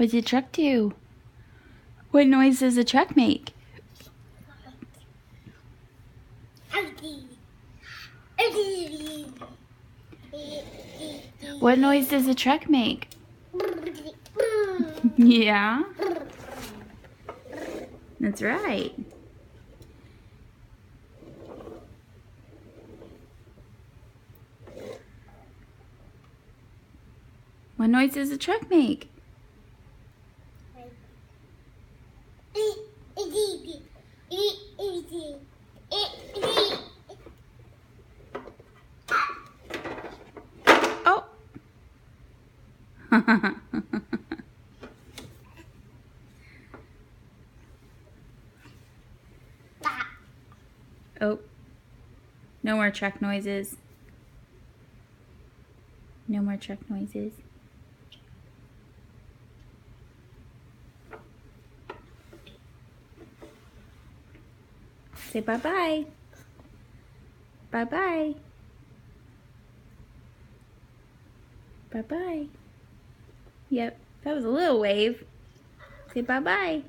What's the truck do? What noise does a truck make? What noise does a truck make? Yeah. That's right. What noise does a truck make? Oh. Oh. No more truck noises. No more truck noises. Say bye-bye. Bye-bye. Bye-bye. Yep, that was a little wave. Say bye-bye.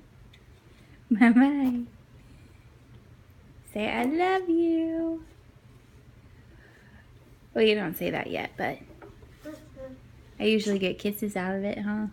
Bye-bye. Say I love you. Well, you don't say that yet, but I usually get kisses out of it, huh?